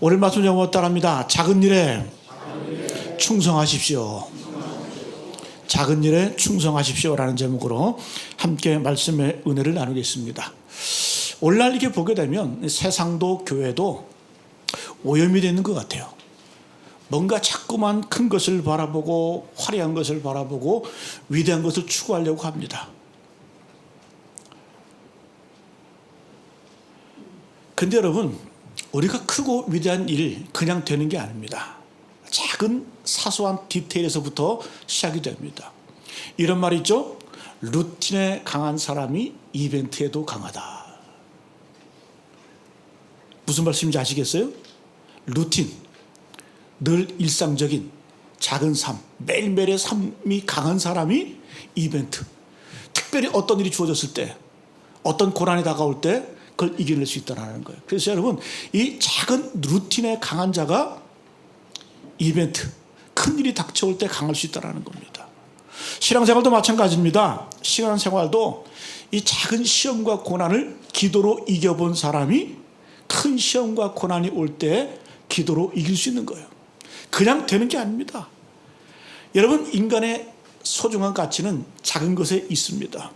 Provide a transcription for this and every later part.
오늘 말씀 제목 따라합니다. 작은 일에 충성하십시오. 작은 일에 충성하십시오라는 제목으로 함께 말씀의 은혜를 나누겠습니다. 오늘날 이렇게 보게 되면 세상도 교회도 오염이 되는 것 같아요. 뭔가 자꾸만 큰 것을 바라보고 화려한 것을 바라보고 위대한 것을 추구하려고 합니다. 근데 여러분, 우리가 크고 위대한 일 그냥 되는 게 아닙니다. 작은 사소한 디테일에서부터 시작이 됩니다. 이런 말이 있죠. 루틴에 강한 사람이 이벤트에도 강하다. 무슨 말씀인지 아시겠어요? 루틴, 늘 일상적인 작은 삶, 매일매일의 삶이 강한 사람이 이벤트, 특별히 어떤 일이 주어졌을 때, 어떤 고난이 다가올 때 그걸 이겨낼 수 있다는 거예요. 그래서 여러분, 이 작은 루틴에 강한 자가 이벤트, 큰 일이 닥쳐올 때 강할 수 있다는 겁니다. 신앙생활도 마찬가지입니다. 신앙생활도 이 작은 시험과 고난을 기도로 이겨본 사람이 큰 시험과 고난이 올 때 기도로 이길 수 있는 거예요. 그냥 되는 게 아닙니다. 여러분, 인간의 소중한 가치는 작은 것에 있습니다.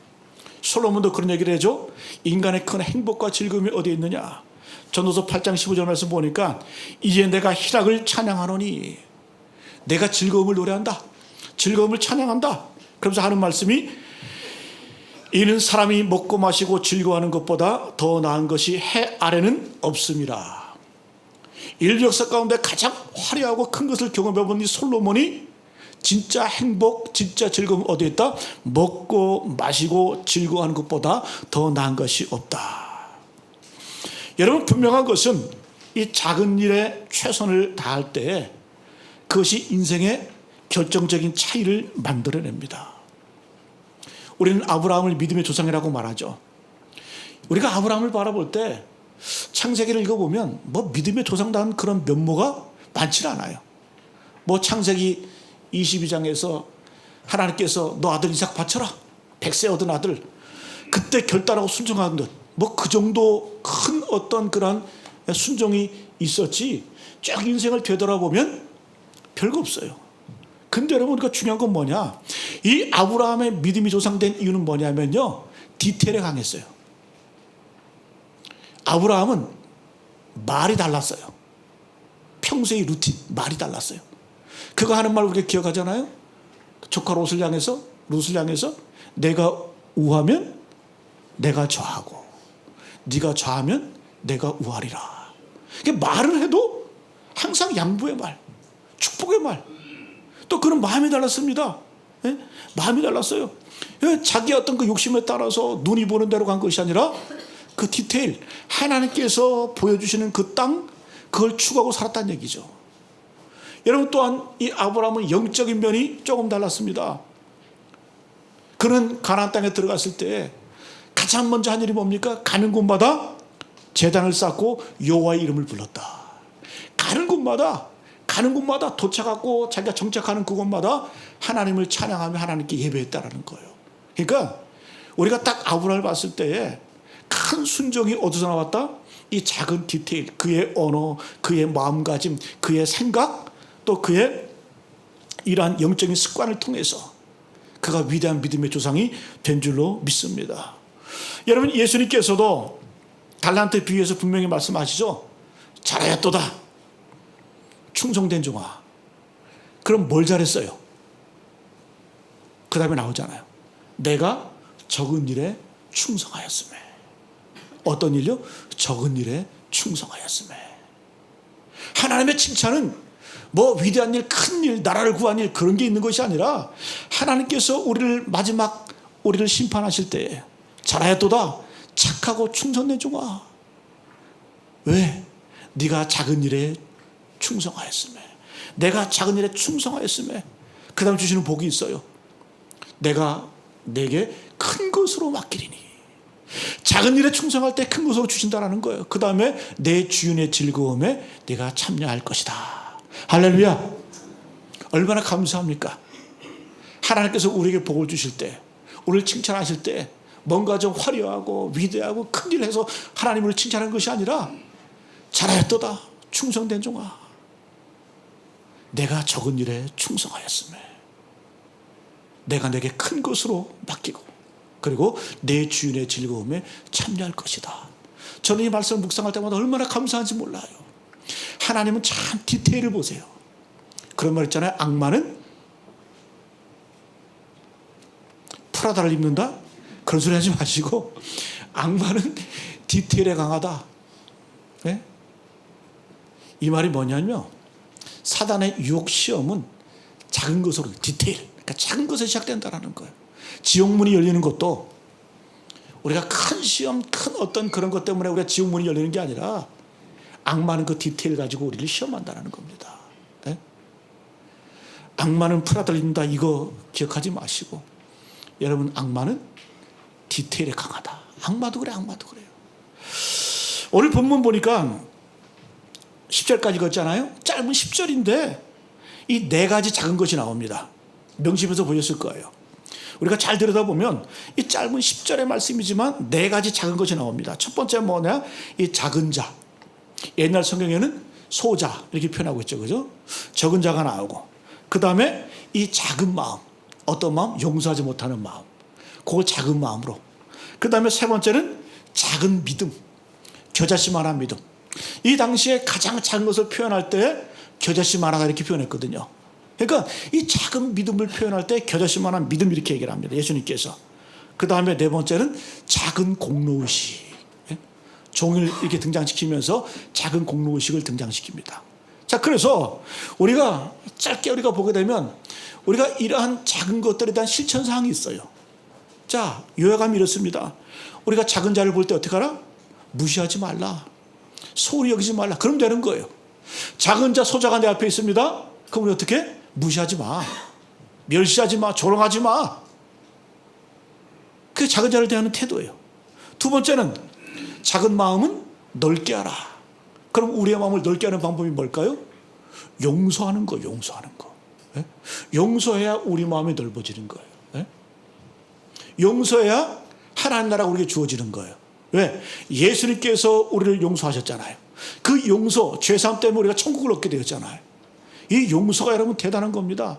솔로몬도 그런 얘기를 해줘. 인간의 큰 행복과 즐거움이 어디에 있느냐. 전도서 8장 15절 말씀 보니까 이제 내가 희락을 찬양하노니, 내가 즐거움을 노래한다, 즐거움을 찬양한다. 그러면서 하는 말씀이, 이는 사람이 먹고 마시고 즐거워하는 것보다 더 나은 것이 해 아래는 없음이라. 인류 역사 가운데 가장 화려하고 큰 것을 경험해본 이 솔로몬이 진짜 행복, 진짜 즐거움 어디에 있다? 먹고 마시고 즐거워하는 것보다 더 나은 것이 없다. 여러분, 분명한 것은 이 작은 일에 최선을 다할 때 그것이 인생의 결정적인 차이를 만들어냅니다. 우리는 아브라함을 믿음의 조상이라고 말하죠. 우리가 아브라함을 바라볼 때 창세기를 읽어보면 뭐 믿음의 조상다운 그런 면모가 많지 않아요. 뭐 창세기 22장에서 하나님께서 너 아들 이삭 바쳐라, 100세 얻은 아들, 그때 결단하고 순종한 것, 뭐 그 정도 큰 어떤 그런 순종이 있었지 쭉 인생을 되돌아보면 별거 없어요. 근데 여러분, 우리가 중요한 건 뭐냐, 이 아브라함의 믿음이 조상된 이유는 뭐냐면요, 디테일에 강했어요. 아브라함은 말이 달랐어요. 평소의 루틴, 말이 달랐어요. 그거 하는 말 우리가 기억하잖아요. 조카 롯을 향해서 내가 우하면 내가 좌하고 네가 좌하면 내가 우하리라. 말을 해도 항상 양보의 말, 축복의 말. 또 그런 마음이 달랐습니다. 예? 마음이 달랐어요. 자기 어떤 그 욕심에 따라서 눈이 보는 대로 간 것이 아니라 그 디테일, 하나님께서 보여주시는 그 땅, 그걸 추구하고 살았다는 얘기죠. 여러분, 또한 이 아브라함은 영적인 면이 조금 달랐습니다. 그는 가나안 땅에 들어갔을 때 가장 먼저 한 일이 뭡니까? 가는 곳마다 제단을 쌓고 여호와의 이름을 불렀다. 가는 곳마다 도착하고 자기가 정착하는 그곳마다 하나님을 찬양하며 하나님께 예배했다라는 거예요. 그러니까 우리가 딱 아브라함을 봤을 때에 큰 순종이 어디서 나왔다? 이 작은 디테일, 그의 언어, 그의 마음가짐, 그의 생각, 또 그의 이러한 영적인 습관을 통해서 그가 위대한 믿음의 조상이 된 줄로 믿습니다. 여러분, 예수님께서도 달란트 비유에서 분명히 말씀하시죠. 잘하였도다, 충성된 종아. 그럼 뭘 잘했어요? 그 다음에 나오잖아요. 내가 적은 일에 충성하였으며. 어떤 일요? 적은 일에 충성하였으며. 하나님의 칭찬은 뭐 위대한 일, 큰 일, 나라를 구한 일, 그런 게 있는 것이 아니라 하나님께서 우리를 심판하실 때 잘하였도다, 착하고 충성된 종아. 왜? 네가 작은 일에 충성하였으며. 내가 작은 일에 충성하였으며. 그 다음 주시는 복이 있어요. 내가 내게 큰 것으로 맡기리니. 작은 일에 충성할 때 큰 것으로 주신다라는 거예요. 그 다음에 내 주인의 즐거움에 내가 참여할 것이다. 할렐루야. 얼마나 감사합니까? 하나님께서 우리에게 복을 주실 때, 우리를 칭찬하실 때 뭔가 좀 화려하고 위대하고 큰 일을 해서 하나님을 칭찬하는 것이 아니라 잘하였도다, 충성된 종아, 내가 적은 일에 충성하였으며 내가 내게 큰 것으로 맡기고 그리고 내 주인의 즐거움에 참여할 것이다. 저는 이 말씀을 묵상할 때마다 얼마나 감사한지 몰라요. 하나님은 참 디테일을 보세요. 그런 말 있잖아요. 악마는 프라다를 입는다? 그런 소리 하지 마시고 악마는 디테일에 강하다. 네? 이 말이 뭐냐면 사단의 유혹 시험은 작은 것으로 디테일, 그러니까 작은 것에 시작된다는 거예요. 지옥문이 열리는 것도 우리가 큰 시험, 큰 어떤 그런 것 때문에 우리가 지옥문이 열리는 게 아니라 악마는 그 디테일 가지고 우리를 시험한다는 겁니다. 네? 악마는 프라다를 입는다, 이거 기억하지 마시고 여러분, 악마는 디테일에 강하다. 악마도 그래, 악마도 그래요. 오늘 본문 보니까 10절까지 걷잖아요. 짧은 10절인데 이 네 가지 작은 것이 나옵니다. 명심해서 보셨을 거예요. 우리가 잘 들여다보면 이 짧은 10절의 말씀이지만 네 가지 작은 것이 나옵니다. 첫 번째 뭐냐? 이 작은 자. 옛날 성경에는 소자 이렇게 표현하고 있죠. 그죠? 적은 자가 나오고 그 다음에 이 작은 마음. 어떤 마음? 용서하지 못하는 마음. 그걸 작은 마음으로. 그 다음에 세 번째는 작은 믿음. 겨자씨만한 믿음. 이 당시에 가장 작은 것을 표현할 때 겨자씨만하다 이렇게 표현했거든요. 그러니까 이 작은 믿음을 표현할 때 겨자씨만한 믿음 이렇게 얘기를 합니다. 예수님께서. 그 다음에 네 번째는 작은 공로의식. 종을 이렇게 등장시키면서 작은 공로의식을 등장시킵니다. 자, 그래서 우리가 짧게 우리가 보게 되면 우리가 이러한 작은 것들에 대한 실천사항이 있어요. 자, 요약하면 이렇습니다. 우리가 작은 자를 볼 때 어떻게 하라? 무시하지 말라. 소홀히 여기지 말라. 그럼 되는 거예요. 작은 자, 소자가 내 앞에 있습니다. 그럼 우리 어떻게? 무시하지 마. 멸시하지 마. 조롱하지 마. 그게 작은 자를 대하는 태도예요. 두 번째는 작은 마음은 넓게 하라. 그럼 우리의 마음을 넓게 하는 방법이 뭘까요? 용서하는 거, 용서하는 거. 예? 용서해야 우리 마음이 넓어지는 거예요. 예? 용서해야 하나님 나라가 우리에게 주어지는 거예요. 왜? 예수님께서 우리를 용서하셨잖아요. 그 용서, 죄사함 때문에 우리가 천국을 얻게 되었잖아요. 이 용서가 여러분 대단한 겁니다.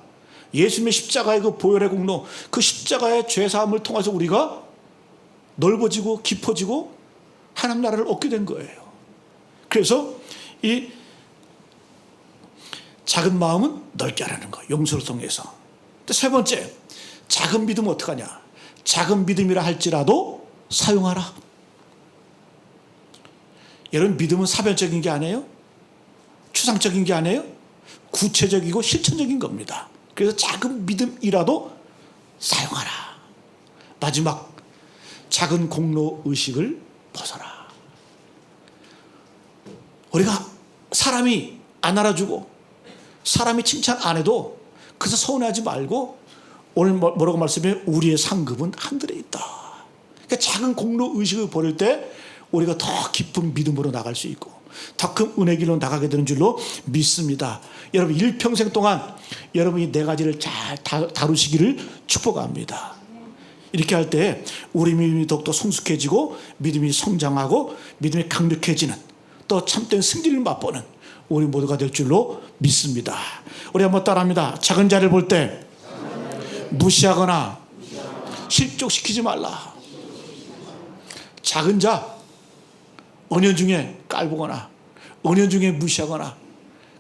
예수님의 십자가의 그 보혈의 공로, 그 십자가의 죄사함을 통해서 우리가 넓어지고 깊어지고 하나님 나라를 얻게 된 거예요. 그래서 이 작은 마음은 넓게 하라는 거예요. 용서를 통해서. 세 번째, 작은 믿음은 어떡하냐? 작은 믿음이라 할지라도 사용하라. 여러분, 믿음은 사별적인 게 아니에요? 추상적인 게 아니에요? 구체적이고 실천적인 겁니다. 그래서 작은 믿음이라도 사용하라. 마지막, 작은 공로의식을 벗어라. 우리가 사람이 안 알아주고 사람이 칭찬 안 해도 그래서 서운해하지 말고 오늘 뭐라고 말씀해요? 우리의 상급은 하늘에 있다. 그러니까 작은 공로의식을 버릴 때 우리가 더 깊은 믿음으로 나갈 수 있고 더 큰 은혜 길로 나가게 되는 줄로 믿습니다. 여러분, 일평생 동안 여러분이 네 가지를 잘 다루시기를 축복합니다. 이렇게 할 때 우리 믿음이 더욱더 성숙해지고 믿음이 성장하고 믿음이 강력해지는, 또 참된 승리를 맛보는 우리 모두가 될 줄로 믿습니다. 우리 한번 따라합니다. 작은 자를 볼 때 무시하거나 실족시키지 말라. 작은 자, 은연중에 깔보거나 은연중에 무시하거나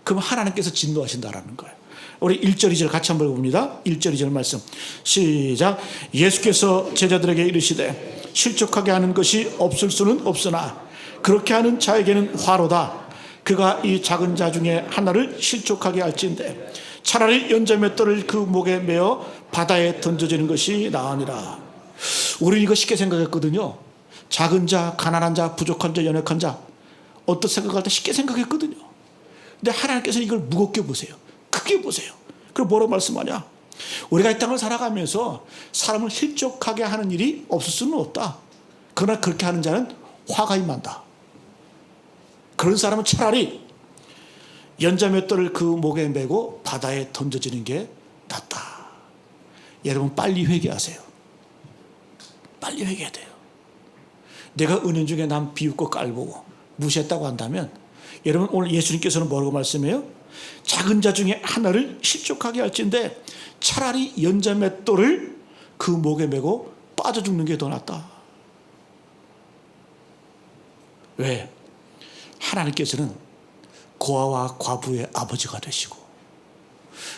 그럼 하나님께서 진노하신다라는 거예요. 우리 1절 2절 같이 한번 봅니다. 1절 2절 말씀 시작. 예수께서 제자들에게 이르시되 실족하게 하는 것이 없을 수는 없으나 그렇게 하는 자에게는 화로다. 그가 이 작은 자 중에 하나를 실족하게 할진대 차라리 연자맷돌을 그 목에 메어 바다에 던져지는 것이 나으니라. 우리는 이거 쉽게 생각했거든요. 작은 자, 가난한 자, 부족한 자, 연약한 자 어떤 생각할 때 쉽게 생각했거든요. 근데 하나님께서 이걸 무겁게 보세요. 크게 보세요. 그리고 뭐라고 말씀하냐? 우리가 이 땅을 살아가면서 사람을 실족하게 하는 일이 없을 수는 없다. 그러나 그렇게 하는 자는 화가 임한다. 그런 사람은 차라리 연자맷돌을 그 목에 메고 바다에 던져지는 게 낫다. 여러분, 빨리 회개하세요. 빨리 회개해야 돼요. 내가 은연중에 남 비웃고 깔보고 무시했다고 한다면 여러분 오늘 예수님께서는 뭐라고 말씀해요? 작은 자 중에 하나를 실족하게 할진대 차라리 연자맷돌을 그 목에 메고 빠져 죽는 게 더 낫다. 왜? 하나님께서는 고아와 과부의 아버지가 되시고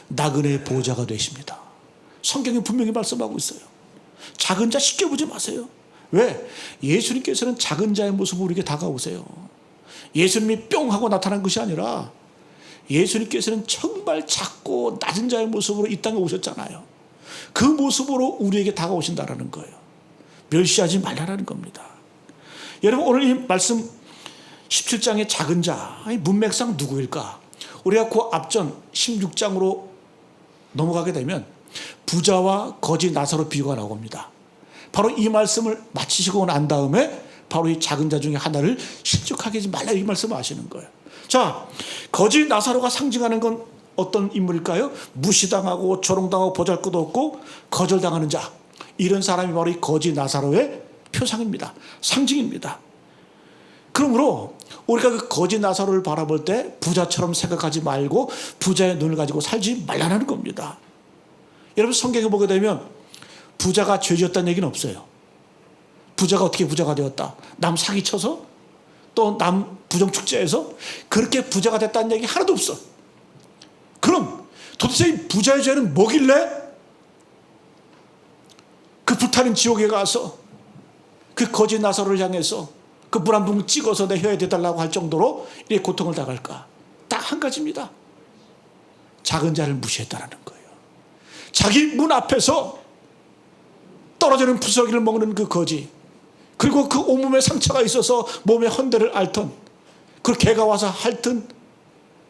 나그네의 보호자가 되십니다. 성경이 분명히 말씀하고 있어요. 작은 자 쉽게 보지 마세요. 왜? 예수님께서는 작은 자의 모습으로 우리에게 다가오세요. 예수님이 뿅 하고 나타난 것이 아니라 예수님께서는 정말 작고 낮은 자의 모습으로 이 땅에 오셨잖아요. 그 모습으로 우리에게 다가오신다는 거예요. 멸시하지 말라는 겁니다. 여러분 오늘 이 말씀 17장의 작은 자, 문맥상 누구일까? 우리가 그 앞전 16장으로 넘어가게 되면 부자와 거지 나사로 비유가 나옵니다. 바로 이 말씀을 마치시고 난 다음에 바로 이 작은 자 중에 하나를 실족하게 하지 말라 이 말씀을 하시는 거예요. 자, 거지 나사로가 상징하는 건 어떤 인물일까요? 무시당하고 조롱당하고 보잘것 없고 거절당하는 자, 이런 사람이 바로 이 거지 나사로의 표상입니다. 상징입니다. 그러므로 우리가 그 거지 나사로를 바라볼 때 부자처럼 생각하지 말고 부자의 눈을 가지고 살지 말라는 겁니다. 여러분 성경에 보게 되면 부자가 죄지었다는 얘기는 없어요. 부자가 어떻게 부자가 되었다? 남 사기쳐서? 또 남 부정축제해서? 그렇게 부자가 됐다는 얘기 하나도 없어. 그럼 도대체 이 부자의 죄는 뭐길래 그 불타는 지옥에 가서 그 거지 나사로를 향해서 그 물 한 붕 찍어서 내 혀에 대달라고 할 정도로 이 고통을 당할까? 딱 한 가지입니다. 작은 자를 무시했다는 거예요. 자기 문 앞에서 떨어지는 부스러기를 먹는 그 거지, 그리고 그 온몸에 상처가 있어서 몸에 헌대를 앓던 그 개가 와서 핥던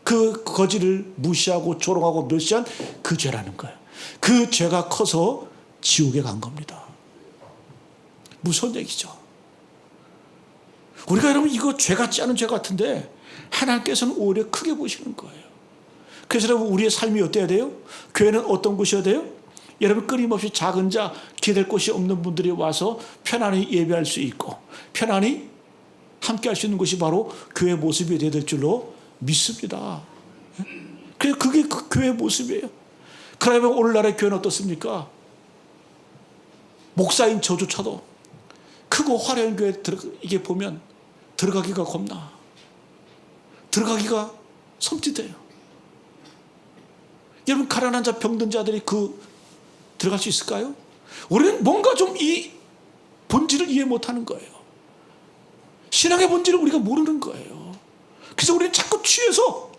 그 거지를 무시하고 조롱하고 멸시한 그 죄라는 거예요. 그 죄가 커서 지옥에 간 겁니다. 무서운 얘기죠. 우리가 여러분 이거 죄 같지 않은 죄 같은데 하나님께서는 오히려 크게 보시는 거예요. 그래서 여러분 우리의 삶이 어때야 돼요? 교회는 어떤 곳이어야 돼요? 여러분 끊임없이 작은 자, 기댈 곳이 없는 분들이 와서 편안히 예배할 수 있고 편안히 함께 할 수 있는 것이 바로 교회의 모습이 되어야 될 줄로 믿습니다. 그게 그 교회의 모습이에요. 그러면 오늘날의 교회는 어떻습니까? 목사인 저조차도 크고 화려한 교회에 이게 보면 들어가기가 겁나. 들어가기가 섬찟해요. 여러분 가난한 자 병든 자들이 들어갈 수 있을까요? 우리는 뭔가 좀 이 본질을 이해 못하는 거예요. 신앙의 본질을 우리가 모르는 거예요. 그래서 우리는 자꾸 취해서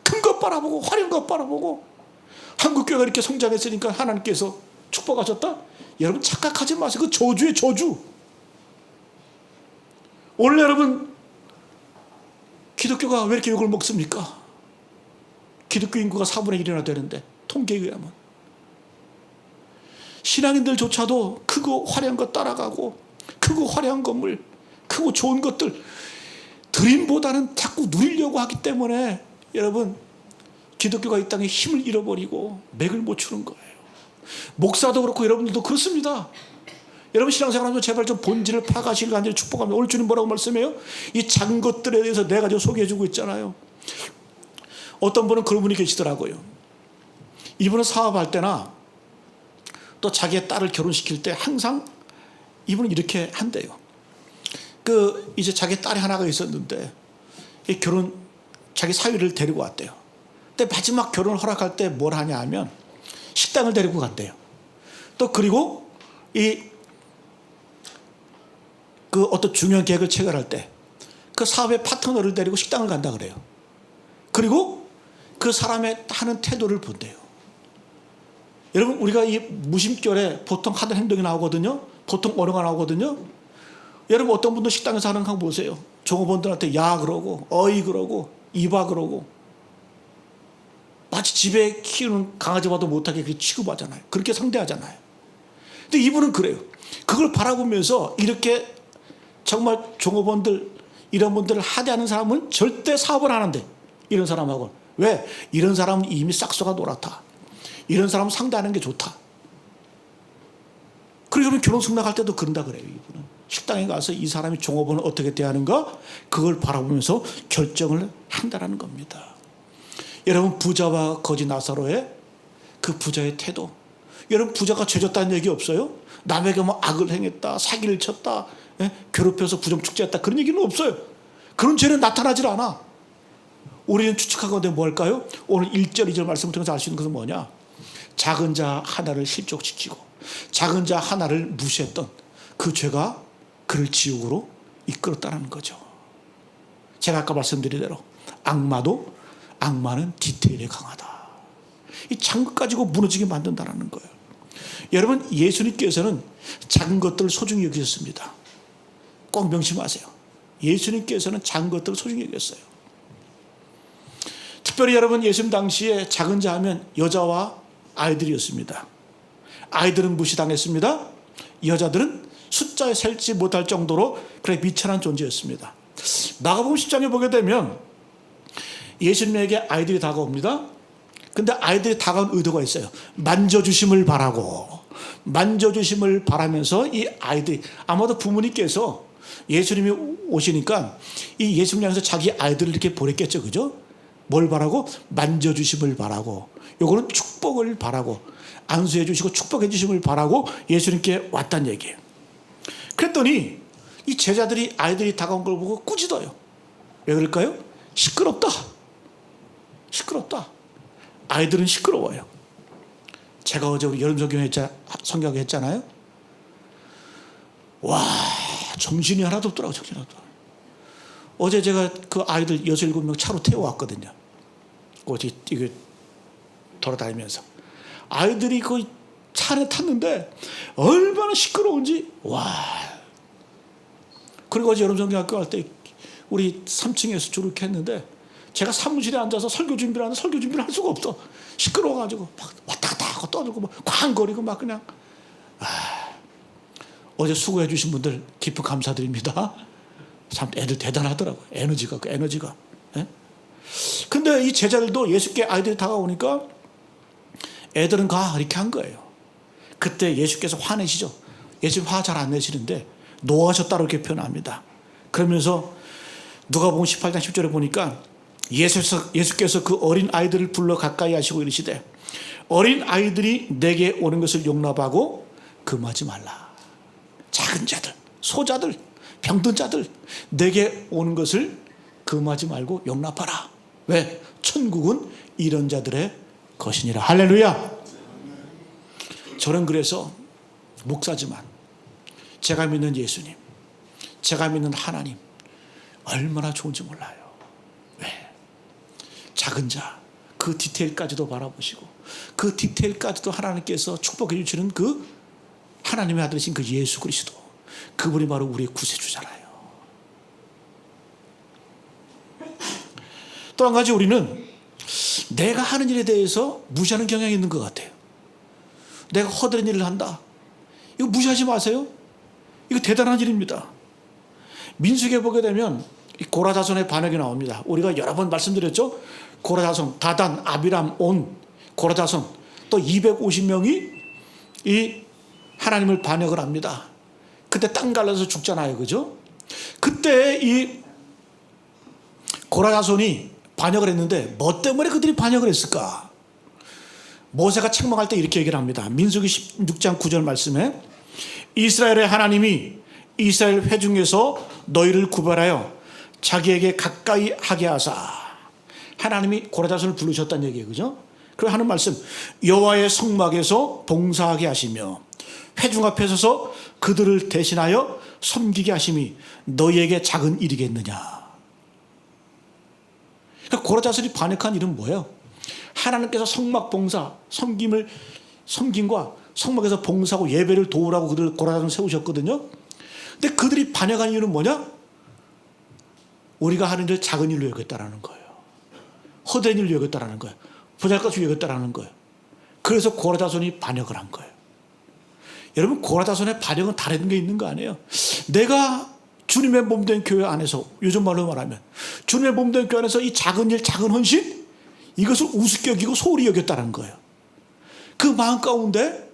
큰 것 바라보고 화려한 것 바라보고 한국교회가 이렇게 성장했으니까 하나님께서 축복하셨다? 여러분 착각하지 마세요. 그 저주의 저주. 오늘 여러분 기독교가 왜 이렇게 욕을 먹습니까? 기독교 인구가 4분의 1이나 되는데 통계에 의하면 신앙인들조차도 크고 화려한 것 따라가고 크고 화려한 건물, 크고 좋은 것들 드림보다는 자꾸 누리려고 하기 때문에 여러분 기독교가 이 땅에 힘을 잃어버리고 맥을 못 추는 거예요. 목사도 그렇고 여러분들도 그렇습니다. 여러분 신앙생활하면서 제발 좀 본질을 파가시길 간절히 축복합니다. 오늘 주님 뭐라고 말씀해요? 이 작은 것들에 대해서 내가 좀 소개해주고 있잖아요. 어떤 분은 그런 분이 계시더라고요. 이분은 사업할 때나 또 자기의 딸을 결혼시킬 때 항상 이분은 이렇게 한대요. 이제 자기 딸이 하나가 있었는데 자기 사위를 데리고 왔대요. 근데 마지막 결혼을 허락할 때 뭘 하냐 하면 식당을 데리고 간대요. 또 그리고 어떤 중요한 계획을 체결할 때 그 사업의 파트너를 데리고 식당을 간다 그래요. 그리고 그 사람의 하는 태도를 본대요. 여러분 우리가 이 무심결에 보통 하는 행동이 나오거든요. 보통 언어가 나오거든요. 여러분 어떤 분도 식당에서 하는 거 보세요. 종업원들한테 야 그러고 어이 그러고 이봐 그러고 마치 집에 키우는 강아지 봐도 못하게 그렇게 취급하잖아요. 그렇게 상대하잖아요. 근데 이분은 그래요. 그걸 바라보면서 이렇게 정말 종업원들 이런 분들을 하대하는 사람은 절대 사업을 안 한대. 이런 사람하고. 왜? 이런 사람은 이미 싹수가 노랗다. 이런 사람은 상대하는 게 좋다. 그리고 결혼 승낙할 때도 그런다 그래요. 이분은. 식당에 가서 이 사람이 종업원을 어떻게 대하는가, 그걸 바라보면서 결정을 한다는 겁니다. 여러분, 부자와 거지 나사로의 그 부자의 태도, 여러분, 부자가 죄졌다는 얘기 없어요? 남에게 뭐 악을 행했다, 사기를 쳤다, 괴롭혀서 부정축제했다, 그런 얘기는 없어요. 그런 죄는 나타나질 않아. 우리는 추측하건대 뭐 할까요? 오늘 1절 2절 말씀을 통해서 알 수 있는 것은 뭐냐, 작은 자 하나를 실족시키고 작은 자 하나를 무시했던 그 죄가 그를 지옥으로 이끌었다는 거죠. 제가 아까 말씀드린 대로 악마는 디테일에 강하다. 이 작은 것 가지고 무너지게 만든다는 거예요. 여러분, 예수님께서는 작은 것들을 소중히 여기셨습니다. 꼭 명심하세요. 예수님께서는 작은 것들을 소중히 여겼어요. 특별히 여러분, 예수님 당시에 작은 자 하면 여자와 아이들이었습니다. 아이들은 무시당했습니다. 여자들은 숫자에 셀지 못할 정도로 그렇게 미천한 존재였습니다. 마가복음 10장에 보게 되면 예수님에게 아이들이 다가옵니다. 근데 아이들이 다가온 의도가 있어요. 만져주심을 바라고, 만져주심을 바라면서 이 아이들이, 아마도 부모님께서 예수님이 오시니까 이 예수님 향해서 자기 아이들을 이렇게 보냈겠죠. 그죠? 뭘 바라고? 만져주심을 바라고, 요거는 축복을 바라고, 안수해 주시고 축복해 주심을 바라고 예수님께 왔다는 얘기예요. 그랬더니 이 제자들이 아이들이 다가온 걸 보고 꾸짖어요. 왜 그럴까요? 시끄럽다. 시끄럽다. 아이들은 시끄러워요. 제가 어제 우리 여름 성경 했잖아요. 와, 정신이 하나도 없더라고요. 정신이 하나도. 어제 제가 그 아이들 6, 7명 차로 태워왔거든요. 어제 이게 돌아다니면서 아이들이 그 차 안에 탔는데 얼마나 시끄러운지. 와. 그리고 어제 여름성경학교 갈 때 우리 3층에서 줄을 이렇게 했는데 제가 사무실에 앉아서 설교 준비를 하는데 설교 준비를 할 수가 없어. 시끄러워가지고 막 왔다 갔다 하고 떠들고 막 쾅거리고 막 그냥. 어제 수고해 주신 분들 깊은 감사드립니다. 참 애들 대단하더라고요. 에너지가. 예? 근데 이 제자들도 예수께 아이들이 다가오니까 애들은 가 이렇게 한 거예요. 그때 예수께서 화내시죠. 예수님 화 잘 안 내시는데 노하셨다고 이렇게 표현합니다. 그러면서 누가복음 18장 10절에 보니까 예수께서 그 어린 아이들을 불러 가까이 하시고 이르시되 어린 아이들이 내게 오는 것을 용납하고 금하지 말라. 작은 자들, 소자들, 병든 자들 내게 오는 것을 금하지 말고 용납하라. 왜? 천국은 이런 자들의 것이니라. 할렐루야. 저는 그래서 목사지만 제가 믿는 예수님, 제가 믿는 하나님 얼마나 좋은지 몰라요. 왜? 작은 자, 그 디테일까지도 바라보시고 그 디테일까지도 하나님께서 축복해 주시는 그 하나님의 아들이신 그 예수 그리스도, 그분이 바로 우리의 구세주잖아요. 또 한 가지, 우리는 내가 하는 일에 대해서 무시하는 경향이 있는 것 같아요. 내가 허드렛 일을 한다, 이거 무시하지 마세요. 이거 대단한 일입니다. 민수기에 보게 되면 이 고라 자손의 반역이 나옵니다. 우리가 여러 번 말씀드렸죠. 고라 자손, 다단, 아비람, 온, 고라 자손 또 250명이 이 하나님을 반역을 합니다. 그때 땅 갈라서 죽잖아요. 그죠? 그때 이 고라 자손이 반역을 했는데 뭐 때문에 그들이 반역을 했을까? 모세가 책망할 때 이렇게 얘기를 합니다. 민수기 16장 9절 말씀에 이스라엘의 하나님이 이스라엘 회중에서 너희를 구별하여 자기에게 가까이 하게 하사, 하나님이 고라 자손을 부르셨다는 얘기예요. 그죠? 그리고 하는 말씀, 여호와의 성막에서 봉사하게 하시며 회중 앞에 서서 그들을 대신하여 섬기게 하심이 너희에게 작은 일이겠느냐. 그러니까 고라 자손이 반역한 일은 뭐예요? 하나님께서 성막 봉사, 섬김과 성막에서 봉사하고 예배를 도우라고 그들 고라 자손을 세우셨거든요. 근데 그들이 반역한 이유는 뭐냐? 우리가 하는 일을 작은 일로 여겼다라는 거예요. 허된 일로 여겼다라는 거예요. 보잘것으로 여겼다라는 거예요. 그래서 고라 자손이 반역을 한 거예요. 여러분, 고라 자손의 반역은 다른 게 있는 거 아니에요? 내가 주님의 몸된 교회 안에서, 요즘 말로 말하면 주님의 몸된 교회 안에서 이 작은 일, 작은 헌신, 이것을 우습게 여기고 소홀히 여겼다는 거예요. 그 마음 가운데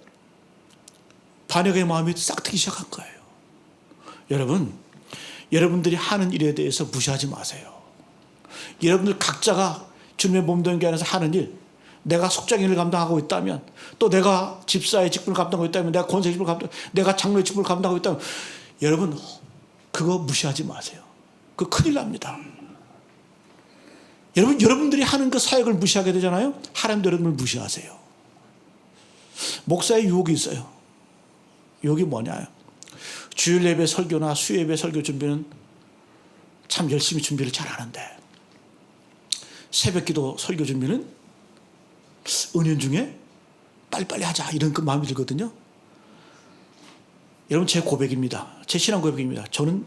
반역의 마음이 싹트기 시작한 거예요. 여러분, 여러분들이 하는 일에 대해서 무시하지 마세요. 여러분들 각자가 주님의 몸된 안에서 하는 일, 내가 속장인을 감당하고 있다면, 또 내가 집사의 직분을 감당하고 있다면, 내가 권사의 직분을 감당하고, 내가 장로의 직분을 감당하고 있다면, 여러분 그거 무시하지 마세요. 그거 큰일 납니다. 여러분, 여러분들이 하는 그 사역을 무시하게 되잖아요. 하나님도 여러분을 무시하세요. 목사의 유혹이 있어요. 유혹이 뭐냐? 주일 예배 설교나 수요 예배 설교 준비는 참 열심히 준비를 잘 하는데, 새벽 기도 설교 준비는 은연중에 빨리빨리 하자, 이런 그 마음이 들거든요. 여러분, 제 고백입니다. 제 신앙 고백입니다. 저는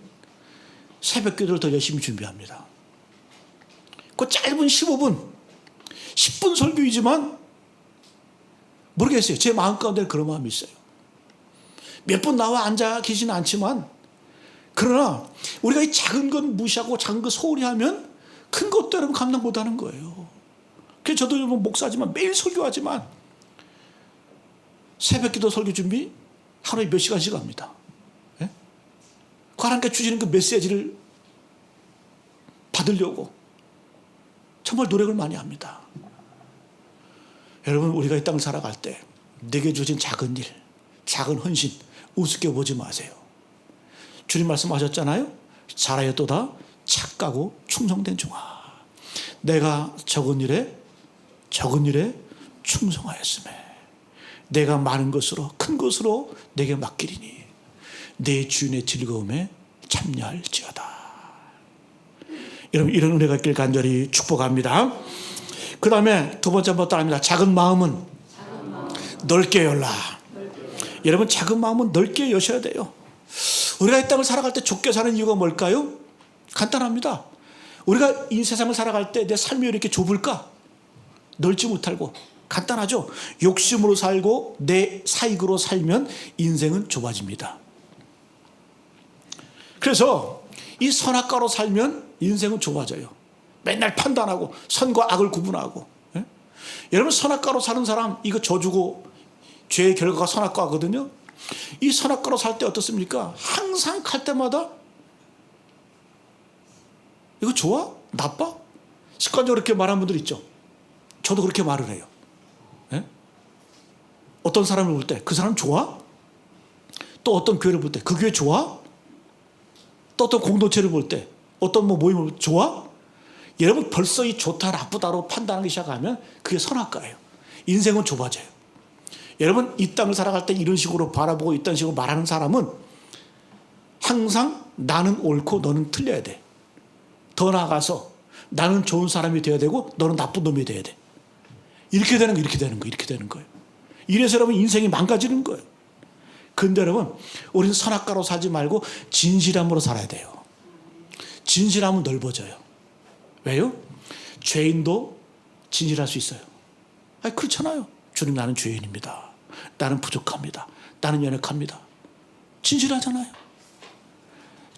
새벽 기도를 더 열심히 준비합니다. 그 짧은 15분, 10분 설교이지만 모르겠어요. 제 마음 가운데 그런 마음이 있어요. 몇 분 나와 앉아 계시는 않지만, 그러나 우리가 이 작은 건 무시하고 작은 거 소홀히 하면 큰 것도 여러분 감당 못하는 거예요. 그래서 저도 여러분 목사지만 매일 설교하지만 새벽 기도 설교 준비 하루에 몇 시간씩 합니다. 예? 하나님께 주시는 그 메시지를 받으려고 정말 노력을 많이 합니다. 여러분, 우리가 이 땅을 살아갈 때 내게 주어진 작은 일, 작은 헌신 우습게 보지 마세요. 주님 말씀하셨잖아요. 잘하였도다 착하고 충성된 종아, 내가 적은 일에 충성하였으매 내가 많은 것으로 큰 것으로 내게 맡기리니 내 주인의 즐거움에 참여할지어다. 여러분, 이런 은혜가 있길 간절히 축복합니다. 그 다음에 두 번째 한번 따라합니다. 작은 마음은 넓게 열라. 여러분, 작은 마음은 넓게 여셔야 돼요. 우리가 이 땅을 살아갈 때 좁게 사는 이유가 뭘까요? 간단합니다. 우리가 이 세상을 살아갈 때 내 삶이 왜 이렇게 좁을까? 넓지 못하고. 간단하죠. 욕심으로 살고 내 사익으로 살면 인생은 좁아집니다. 그래서 이 선악과로 살면 인생은 좁아져요. 맨날 판단하고 선과 악을 구분하고. 예? 여러분, 선악과로 사는 사람 이거 저주고 죄의 결과가 선악과거든요. 이 선악과로 살 때 어떻습니까? 항상 갈 때마다 이거 좋아? 나빠? 습관적으로 그렇게 말하는 분들 있죠. 저도 그렇게 말을 해요. 예? 어떤 사람을 볼 때 그 사람 좋아? 또 어떤 교회를 볼 때 그 교회 좋아? 또 어떤 공동체를 볼 때 어떤 모임을 볼 때 좋아? 여러분, 벌써 이 좋다 나쁘다로 판단하기 시작하면 그게 선악과예요. 인생은 좁아져요. 여러분, 이 땅을 살아갈 때 이런 식으로 바라보고 이런 식으로 말하는 사람은 항상 나는 옳고 너는 틀려야 돼. 더 나아가서 나는 좋은 사람이 되어야 되고 너는 나쁜 놈이 되어야 돼. 이렇게 되는 거, 이렇게 되는 거, 이렇게 되는 거예요. 이래서 여러분 인생이 망가지는 거예요. 그런데 여러분, 우리는 선악과로 살지 말고 진실함으로 살아야 돼요. 진실함은 넓어져요. 왜요? 죄인도 진실할 수 있어요. 아니, 그렇잖아요. 주님, 나는 죄인입니다. 나는 부족합니다. 나는 연약합니다. 진실하잖아요.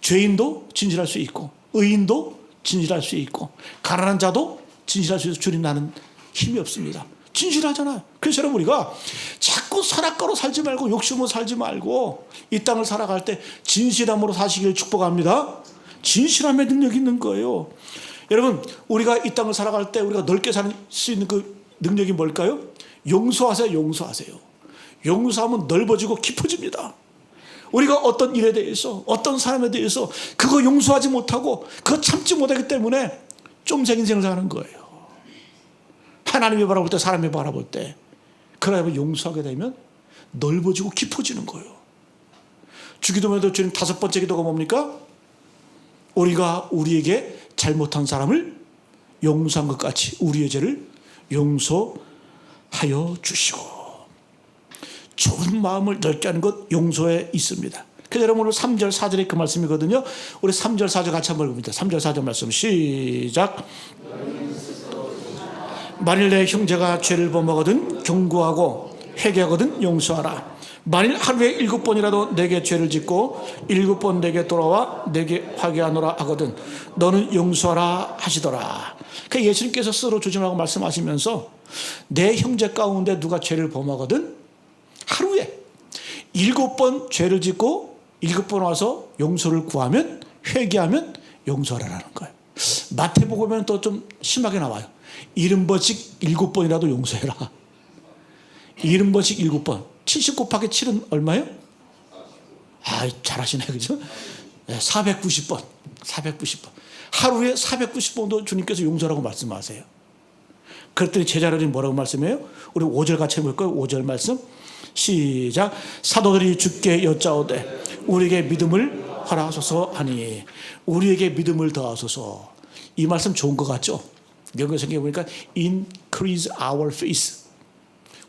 죄인도 진실할 수 있고, 의인도 진실할 수 있고, 가난한 자도 진실할 수 있어요. 주님, 나는 힘이 없습니다. 진실하잖아요. 그래서 여러분, 우리가 자꾸 선악과로 살지 말고 욕심으로 살지 말고 이 땅을 살아갈 때 진실함으로 사시기를 축복합니다. 진실함의 능력이 있는 거예요. 여러분, 우리가 이 땅을 살아갈 때 우리가 넓게 살 수 있는 그 능력이 뭘까요? 용서하세요. 용서하세요. 용서하면 넓어지고 깊어집니다. 우리가 어떤 일에 대해서, 어떤 사람에 대해서 그거 용서하지 못하고 그거 참지 못하기 때문에 쫌생 인생을 사는 거예요. 하나님이 바라볼 때, 사람이 바라볼 때, 그러면 용서하게 되면 넓어지고 깊어지는 거예요. 주기도문에도 주님 5번째 기도가 뭡니까? 우리가 우리에게 잘못한 사람을 용서한 것 같이 우리의 죄를 용서하여 주시고. 좋은 마음을 넓게 하는 것 용서에 있습니다. 그래서 여러분, 오늘 3절 4절에 그 말씀이거든요. 우리 3절 4절 같이 한번 읽어봅니다. 3절 4절 말씀 시작. 만일 내 형제가 죄를 범하거든 경고하고 회개하거든 용서하라. 만일 하루에 7번이라도 내게 죄를 짓고 7번 내게 돌아와 내게 회개하노라 하거든 너는 용서하라 하시더라. 그 예수님께서 스스로 조심하라고 말씀하시면서 내 형제 가운데 누가 죄를 범하거든 하루에 7번 죄를 짓고 7번 와서 용서를 구하면, 회개하면 용서하라는 거예요. 마태복음에는 또 좀 심하게 나와요. 70번씩 7번이라도 용서해라. 70번씩 7번. 70 곱하기 7은 얼마예요? 잘하시네, 그죠? 490번. 490번. 하루에 490번도 주님께서 용서라고 말씀하세요. 그랬더니 제자들이 뭐라고 말씀해요? 우리 5절 같이 해볼까요? 5절 말씀. 시작. 사도들이 주께 여짜오되 우리에게 믿음을 허락하소서 하니. 우리에게 믿음을 더하소서. 이 말씀 좋은 것 같죠? 영어 성경에 보니까 increase our faith.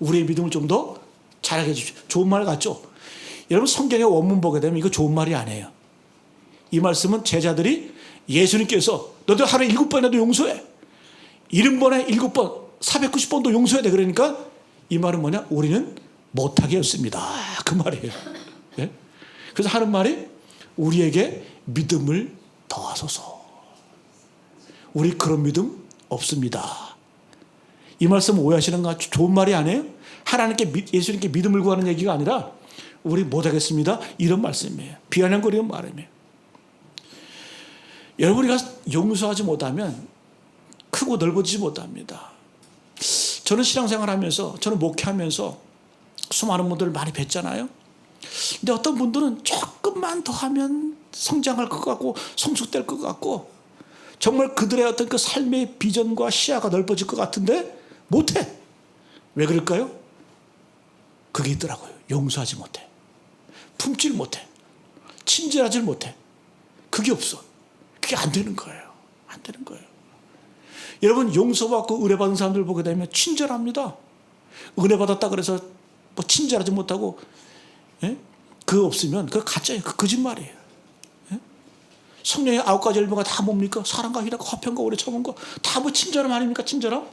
우리의 믿음을 좀 더 잘하게 해주십시오. 좋은 말 같죠? 여러분 성경의 원문 보게 되면 이거 좋은 말이 아니에요. 이 말씀은 제자들이 예수님께서 너도 하루에 7번이라도 용서해. 70번에 7번, 490번도 용서해야 돼. 그러니까 이 말은 뭐냐? 우리는 못하게 했습니다. 그 말이에요. 네? 그래서 하는 말이 우리에게 믿음을 더하소서. 우리 그런 믿음 없습니다. 이 말씀 오해하시는 거 좋은 말이 아니에요? 하나님께 예수님께 믿음을 구하는 얘기가 아니라 우리 못하겠습니다. 이런 말씀이에요. 비아냥거리는 말이에요. 여러분 우리가 용서하지 못하면 크고 넓어지지 못합니다. 저는 신앙생활하면서 저는 목회하면서 수많은 분들을 많이 뵀잖아요. 근데 어떤 분들은 조금만 더 하면 성장할 것 같고 성숙될 것 같고 정말 그들의 어떤 그 삶의 비전과 시야가 넓어질 것 같은데 못해. 왜 그럴까요? 그게 있더라고요. 용서하지 못해. 품질 못해. 친절하지 못해. 그게 없어. 그게 안 되는 거예요. 안 되는 거예요. 여러분 용서받고 은혜받은 사람들 보게 되면 친절합니다. 은혜받았다 그래서 뭐 친절하지 못하고 그거 없으면 그거 가짜예요. 그 거짓말이에요. 성령의 9가지 열매가 다 뭡니까? 사랑과 희락과 화평과 오래 참은 거 다 뭐 친절함 아닙니까? 친절함.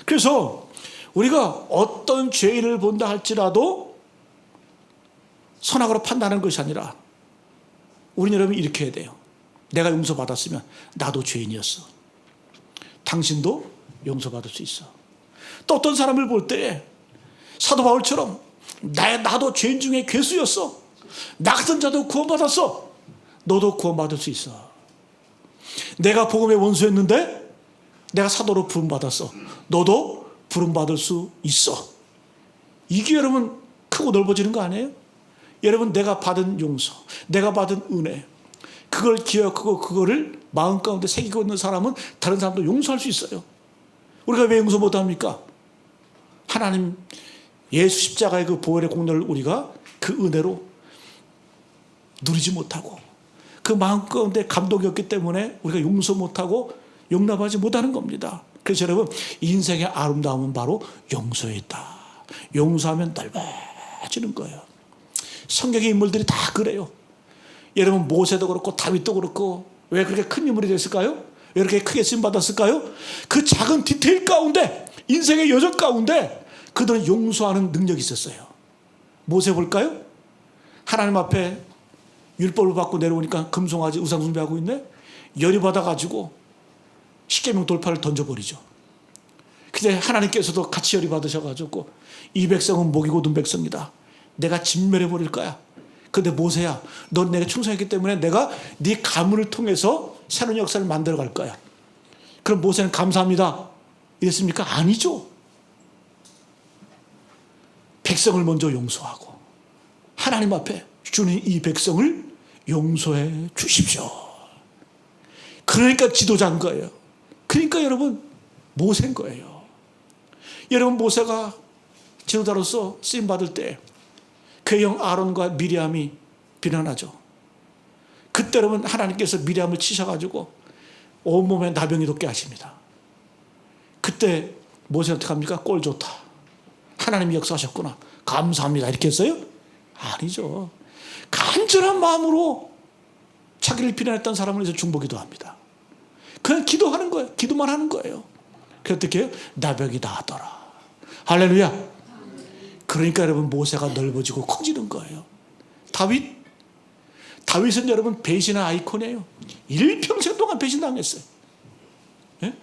그래서 우리가 어떤 죄인을 본다 할지라도 선악으로 판단하는 것이 아니라 우리는 여러분 이렇게 해야 돼요. 내가 용서받았으면 나도 죄인이었어. 당신도 용서받을 수 있어. 또 어떤 사람을 볼 때 사도 바울처럼 나도 죄인 중에 괴수였어. 나 같은 자도 구원받았어. 너도 구원받을 수 있어. 내가 복음의 원수였는데 내가 사도로 부름받았어. 너도 부름받을 수 있어. 이게 여러분 크고 넓어지는 거 아니에요? 여러분 내가 받은 용서, 내가 받은 은혜 그걸 기억하고 그거를 마음 가운데 새기고 있는 사람은 다른 사람도 용서할 수 있어요. 우리가 왜 용서 못합니까? 하나님 예수 십자가의 그 보혈의 공로를 우리가 그 은혜로 누리지 못하고 그 마음 가운데 감동이 없기 때문에 우리가 용서 못하고 용납하지 못하는 겁니다. 그래서 여러분 인생의 아름다움은 바로 용서에 있다. 용서하면 넓어지는 거예요. 성경의 인물들이 다 그래요. 여러분 모세도 그렇고 다윗도 그렇고 왜 그렇게 큰 인물이 됐을까요? 왜 그렇게 크게 쓰임받았을까요? 그 작은 디테일 가운데 인생의 여정 가운데 그들은 용서하는 능력이 있었어요. 모세 볼까요? 하나님 앞에 율법을 받고 내려오니까 금송아지 우상 숭배하고 있네. 열이 받아가지고 십계명 돌파를 던져버리죠. 근데 하나님께서도 같이 열이 받으셔가지고 이 백성은 목이 곧은 백성이다. 내가 진멸해버릴 거야. 근데 모세야 넌 내게 충성했기 때문에 내가 네 가문을 통해서 새로운 역사를 만들어갈 거야. 그럼 모세는 감사합니다 이랬습니까? 아니죠. 백성을 먼저 용서하고 하나님 앞에 주님 이 백성을 용서해 주십시오. 그러니까 지도자인 거예요. 그러니까 여러분 모세인 거예요. 여러분 모세가 지도자로서 쓰임받을 때 그의 형 아론과 미리암이 비난하죠. 그때 여러분 하나님께서 미리암을 치셔가지고 온몸에 나병이 돋게 하십니다. 그때 모세는 어떻게 합니까? 꼴 좋다. 하나님이 역사하셨구나. 감사합니다. 이렇게 했어요? 아니죠. 간절한 마음으로 자기를 비난했던 사람을 위해서 중보기도 합니다. 그냥 기도하는 거예요. 기도만 하는 거예요. 그래서 어떻게 해요? 나병이 나았더라. 할렐루야. 그러니까 여러분 모세가 넓어지고 커지는 거예요. 다윗은 여러분 배신의 아이콘이에요. 일평생 동안 배신당했어요. 예?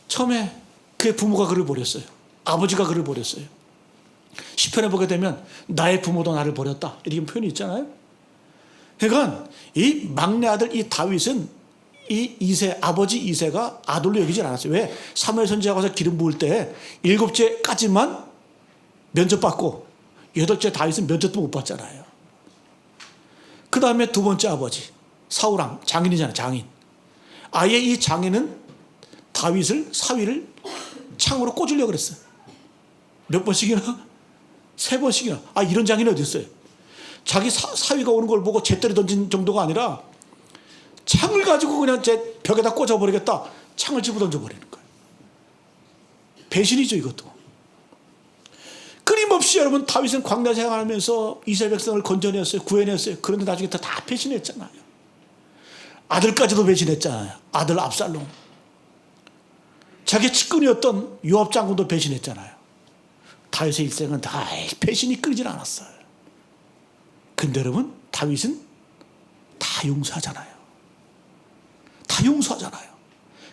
처음에 그의 부모가 그를 버렸어요. 아버지가 그를 버렸어요. 시편에 보게 되면 나의 부모도 나를 버렸다 이렇게 표현이 있잖아요. 그러니까 이 막내 아들 이 다윗은 이 이세, 아버지 이세가 아들로 여기질 않았어요. 왜? 사무엘 선지자가 와서 기름 부을 때 7째까지만 면접받고 8째 다윗은 면접도 못 받잖아요. 그 다음에 두 번째 아버지 사울왕, 장인이잖아요. 장인. 아예 이 장인은 다윗을, 사위를 창으로 꽂으려고 그랬어요. 몇 번씩이나? 3번씩이나. 아, 이런 장인이 어디 있어요? 자기 사위가 오는 걸 보고 재떨이 던진 정도가 아니라 창을 가지고 그냥 제 벽에다 꽂아버리겠다. 창을 집어 던져버리는 거예요. 배신이죠, 이것도. 끊임없이 여러분 다윗은 광야 생활하면서 이스라엘 백성을 건져냈어요. 구해냈어요. 그런데 나중에 다 배신했잖아요. 아들까지도 배신했잖아요. 아들 압살롬. 자기 측근이었던 요압 장군도 배신했잖아요. 다윗의 일생은 다 배신이 끊이질 않았어요. 근데 여러분 다윗은 다 용서하잖아요. 다 용서하잖아요.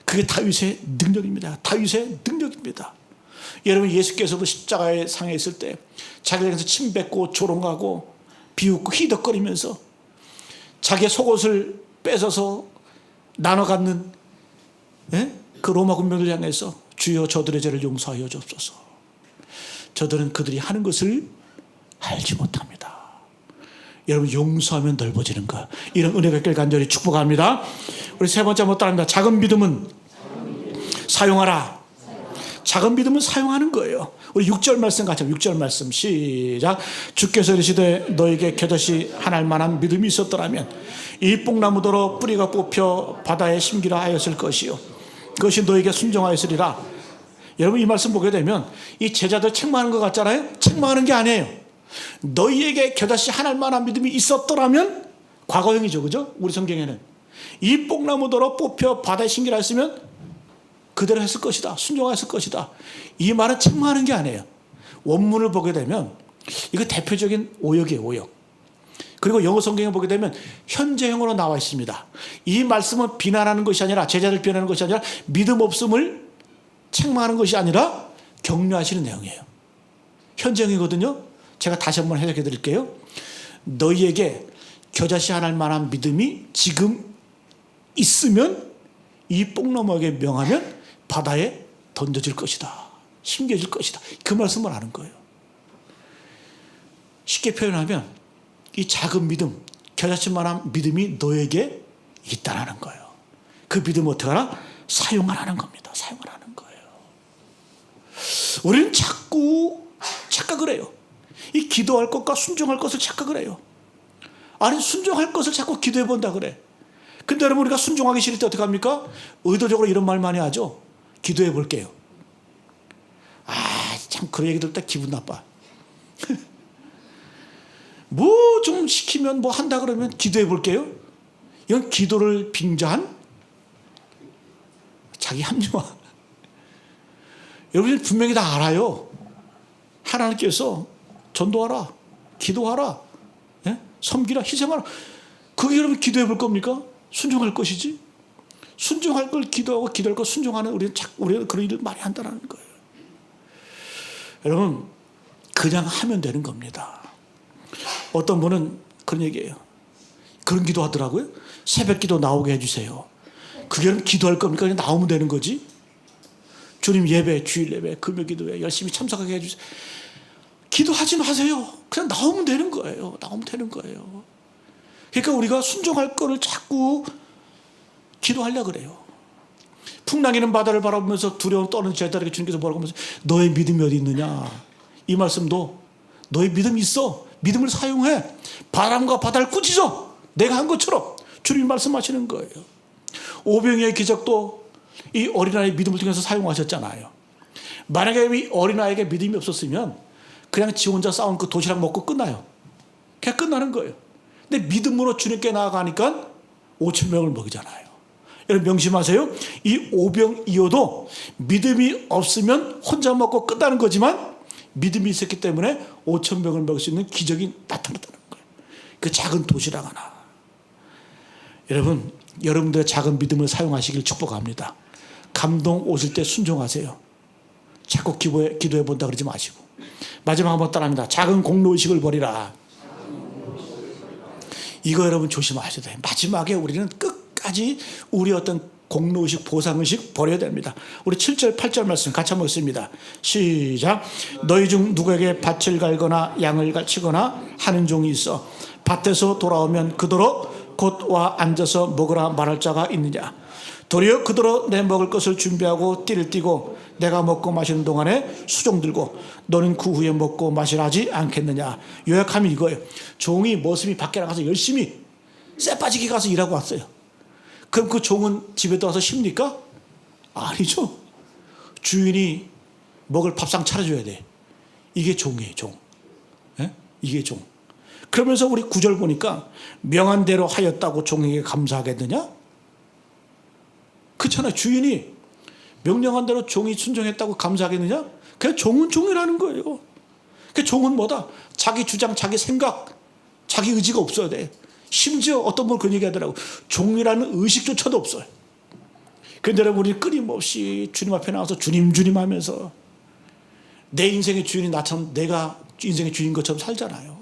그게 다윗의 능력입니다. 다윗의 능력입니다. 여러분 예수께서도 십자가에 상해 있을 때 자기에게서 침 뱉고 조롱하고 비웃고 희덕거리면서 자기의 속옷을 뺏어서 나눠 갖는 그 로마 군병들 향해서 주여 저들의 죄를 용서하여 주옵소서. 저들은 그들이 하는 것을 알지 못합니다. 여러분 용서하면 넓어지는 것, 이런 은혜가 있길 간절히 축복합니다. 우리 세 번째 못 따릅니다. 작은 믿음은 사용하라. 작은 믿음은 사용하는 거예요. 우리 6절 말씀 같이 6절 말씀 시작. 주께서 이르시되 너에게 겨자씨 하나 만한 믿음이 있었더라면 이 뽕나무더러 뿌리가 뽑혀 바다에 심기라 하였을 것이요 그것이 너에게 순종하였으리라. 여러분 이 말씀 보게 되면 이 제자들 책망하는 것 같잖아요. 책망하는 게 아니에요. 너희에게 겨자씨 하나 만한 믿음이 있었더라면 과거형이죠, 그죠? 우리 성경에는 이 뽕나무더러 뽑혀 바다에 심기라 했으면 그대로 했을 것이다. 순종했을 것이다. 이 말은 책망하는 게 아니에요. 원문을 보게 되면 이거 대표적인 오역이에요. 오역. 그리고 영어 성경에 보게 되면 현재형으로 나와 있습니다. 이 말씀은 비난하는 것이 아니라, 제자들 비난하는 것이 아니라, 믿음 없음을 책망하는 것이 아니라 격려하시는 내용이에요. 현재형이거든요. 제가 다시 한번 해석해 드릴게요. 너희에게 겨자씨 하나 만한 믿음이 지금 있으면 이 뽕나무에게 명하면 바다에 던져질 것이다. 심겨질 것이다. 그 말씀을 하는 거예요. 쉽게 표현하면 이 작은 믿음, 겨자씨만한 믿음이 너에게 있다라는 거예요. 그 믿음을 어떻게 하라? 사용을 하는 겁니다. 사용을 하는 거예요. 우리는 자꾸 착각을 해요. 이 기도할 것과 순종할 것을 착각을 해요. 아니 순종할 것을 자꾸 기도해 본다 그래. 근데 여러분 우리가 순종하기 싫을 때 어떻게 합니까? 의도적으로 이런 말 많이 하죠. 기도해 볼게요. 아, 참 그런 얘기 들을 때 기분 나빠. 뭐 좀 시키면 뭐 한다 그러면 기도해 볼게요. 이건 기도를 빙자한 자기 합리화. 여러분이 분명히 다 알아요. 하나님께서 전도하라, 기도하라, 섬기라, 희생하라. 그게 여러분 기도해 볼 겁니까? 순종할 것이지. 순종할 걸 기도하고 기도할 걸 순종하는 우리는 그런 일을 많이 한다는 거예요. 여러분 그냥 하면 되는 겁니다. 어떤 분은 그런 얘기예요. 그런 기도 하더라고요. 새벽 기도 나오게 해주세요. 그게 그럼 기도할 겁니까? 그냥 나오면 되는 거지. 주님 예배, 주일 예배, 금요 기도회 열심히 참석하게 해주세요. 기도하지 마세요. 그냥 나오면 되는 거예요. 나오면 되는 거예요. 그러니까 우리가 순종할 거를 자꾸 기도하려고 그래요. 풍랑이는 바다를 바라보면서 두려움 떠는 제자들에게 주님께서 뭐라고 하면서 너의 믿음이 어디 있느냐. 이 말씀도 너의 믿음이 있어. 믿음을 사용해. 바람과 바다를 꾸짖어. 내가 한 것처럼 주님이 말씀하시는 거예요. 오병이의 기적도 이 어린아이의 믿음을 통해서 사용하셨잖아요. 만약에 이 어린아이에게 믿음이 없었으면 그냥 지 혼자 싸운 그 도시락 먹고 끝나요. 그냥 끝나는 거예요. 근데 믿음으로 주님께 나아가니까 5,000명을 먹이잖아요. 여러분 명심하세요. 이 오병이어도 믿음이 없으면 혼자 먹고 끝나는 거지만 믿음이 있었기 때문에 5,000명을 먹일 수 있는 기적이 나타났다는 거예요. 그 작은 도시락 하나. 여러분 여러분들의 작은 믿음을 사용하시길 축복합니다. 감동 오실 때 순종하세요. 자꾸 기도해 본다 그러지 마시고. 마지막 한번 따라합니다. 작은 공로의식을 버리라. 이거 여러분 조심하셔야 돼요. 마지막에 우리는 끝까지 우리 어떤 공로의식, 보상의식 버려야 됩니다. 우리 7절 8절 말씀 같이 한번 읽습니다. 시작. 너희 중 누구에게 밭을 갈거나 양을 치거나 하는 종이 있어 밭에서 돌아오면 그더러 곧 와 앉아서 먹으라 말할 자가 있느냐. 도리어 그더러 내 먹을 것을 준비하고 띠를 띠고 내가 먹고 마시는 동안에 수종 들고 너는 그 후에 먹고 마시라 하지 않겠느냐. 요약하면 이거예요. 종이 머슴이 밖에 나가서 열심히 쇠 빠지게 가서 일하고 왔어요. 그럼 그 종은 집에 들어와서 쉽니까? 아니죠. 주인이 먹을 밥상 차려줘야 돼. 이게 종이에요, 종. 예? 이게 종. 그러면서 우리 9절 보니까 명한 대로 하였다고 종에게 감사하겠느냐? 그렇잖아요. 주인이 명령한 대로 종이 순종했다고 감사하겠느냐? 그냥 종은 종이라는 거예요. 그 종은 뭐다? 자기 주장, 자기 생각, 자기 의지가 없어야 돼. 심지어 어떤 분은 그런 얘기 하더라고. 종이라는 의식조차도 없어요. 그런데 여러분, 우리 끊임없이 주님 앞에 나와서 주님 주님 하면서 내 인생의 주인이 나처럼 내가 인생의 주인 것처럼 살잖아요.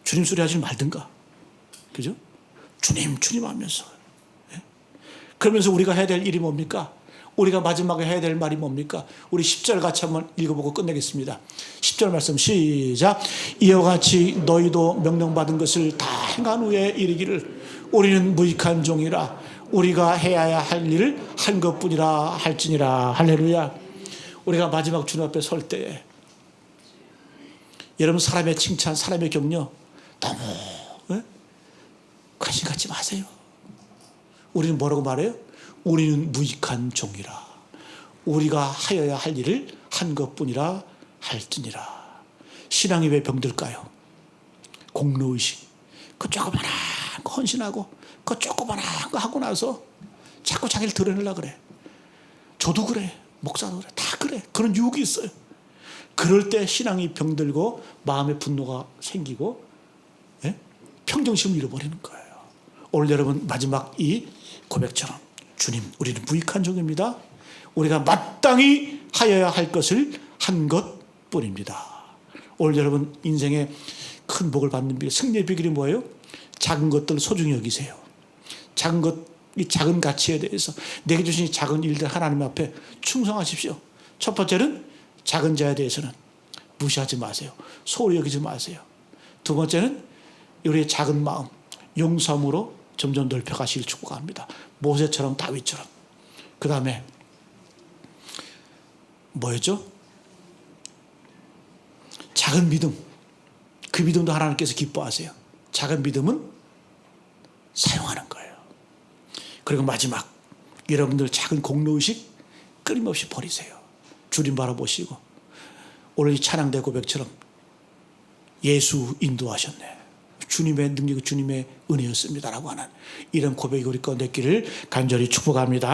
주님 소리 하지 말든가. 그죠? 주님 주님 하면서. 예? 그러면서 우리가 해야 될 일이 뭡니까? 우리가 마지막에 해야 될 말이 뭡니까? 우리 10절 같이 한번 읽어보고 끝내겠습니다. 10절 말씀 시작. 이와 같이 너희도 명령받은 것을 다 행한 후에 이르기를 우리는 무익한 종이라 우리가 해야 할 일을 한 것뿐이라 할지니라. 할렐루야. 우리가 마지막 주님 앞에 설 때에 여러분, 사람의 칭찬, 사람의 격려 너무 관심 갖지 마세요. 우리는 뭐라고 말해요? 우리는 무익한 종이라 우리가 하여야 할 일을 한 것뿐이라 할지니라. 신앙이 왜 병들까요? 공로의식. 그 조그만한 거 헌신하고 그 조그만한 거 하고 나서 자꾸 자기를 드러내려고 그래. 저도 그래. 목사도 그래. 다 그래. 그런 유혹이 있어요. 그럴 때 신앙이 병들고 마음의 분노가 생기고 평정심을 잃어버리는 거예요. 오늘 여러분 마지막 이 고백처럼 주님, 우리는 무익한 종입니다. 우리가 마땅히 하여야 할 것을 한 것뿐입니다. 오늘 여러분 인생의 큰 복을 받는 비결, 승리의 비결이 뭐예요? 작은 것들 소중히 여기세요. 작은 것, 이 작은 가치에 대해서 내게 주신 작은 일들 하나님 앞에 충성하십시오. 첫 번째는 작은 자에 대해서는 무시하지 마세요. 소홀히 여기지 마세요. 두 번째는 우리의 작은 마음, 용서함으로 점점 넓혀가시길 축복합니다. 모세처럼 다윗처럼. 그 다음에 뭐였죠? 작은 믿음. 그 믿음도 하나님께서 기뻐하세요. 작은 믿음은 사용하는 거예요. 그리고 마지막, 여러분들 작은 공로의식 끊임없이 버리세요. 주님 바라보시고 오늘 이 찬양대 고백처럼 예수 인도하셨네. 주님의 능력이 주님의 은혜였습니다라고 하는 이런 고백이 우리 가운데 있기를 간절히 축복합니다.